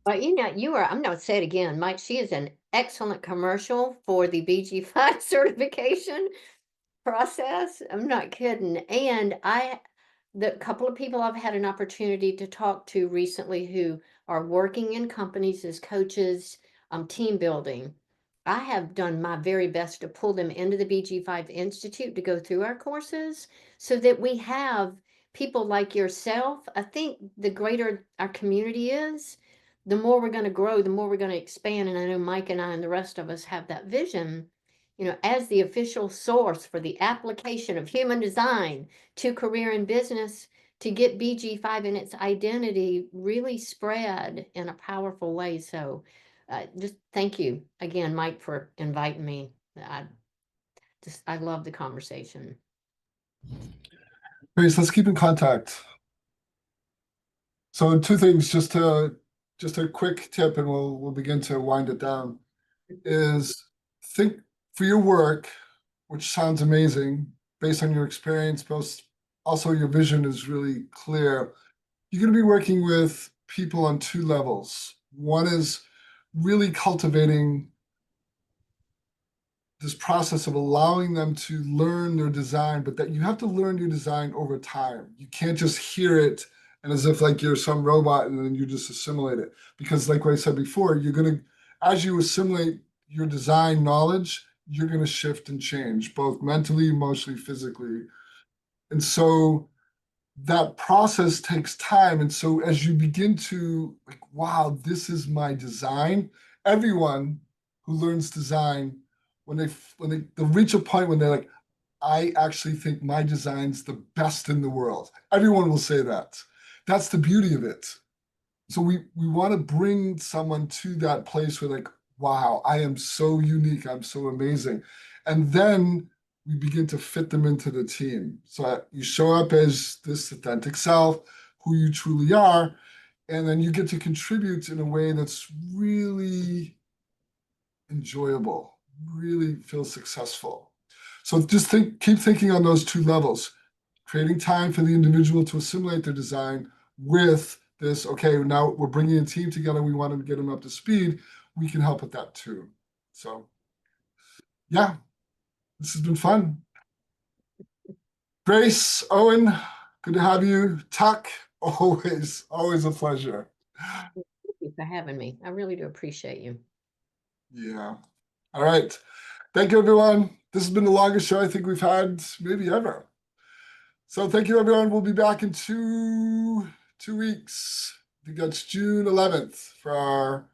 But I'm going to say it again, Mike, she is an excellent commercial for the BG5 certification process. I'm not kidding. And the couple of people I've had an opportunity to talk to recently who are working in companies as coaches, team building. I have done my very best to pull them into the BG5 Institute to go through our courses so that we have people like yourself. I think the greater our community is, the more we're going to grow, the more we're going to expand. And I know Mike and I and the rest of us have that vision, as the official source for the application of human design to career and business to get BG5 and its identity really spread in a powerful way. So just thank you again, Mike, for inviting me. I love the conversation. Grace, let's keep in contact. So two things, just a quick tip, and we'll begin to wind it down, is think for your work, which sounds amazing, based on your experience, both also your vision is really clear. You're going to be working with people on two levels. One is really cultivating this process of allowing them to learn their design, but that you have to learn your design over time. You can't just hear it and as if like you're some robot and then you just assimilate it. Because like what I said before, as you assimilate your design knowledge, you're going to shift and change, both mentally, emotionally, physically. And so that process takes time. And so as you begin to like, wow, this is my design, everyone who learns design, when they'll reach a point when they're like, I actually think my design's the best in the world. Everyone will say that. That's the beauty of it. So we want to bring someone to that place where like, wow, I am so unique, I'm so amazing. And then we begin to fit them into the team. So you show up as this authentic self, who you truly are, and then you get to contribute in a way that's really enjoyable, really feel successful. So just keep thinking on those two levels, creating time for the individual to assimilate their design with this, okay, now we're bringing a team together. We want to get them up to speed. We can help with that too. So yeah, this has been fun. Grace, Owen, good to have you. Tuck, always a pleasure. Thank you for having me. I really do appreciate you. Yeah. All right. Thank you, everyone. This has been the longest show I think we've had maybe ever. So thank you, everyone. We'll be back in two weeks. I think that's June 11th for our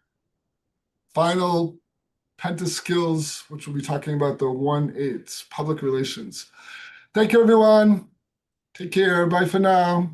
final Penta Skills, which we'll be talking about the 1/8 public relations. Thank you, everyone. Take care. Bye for now.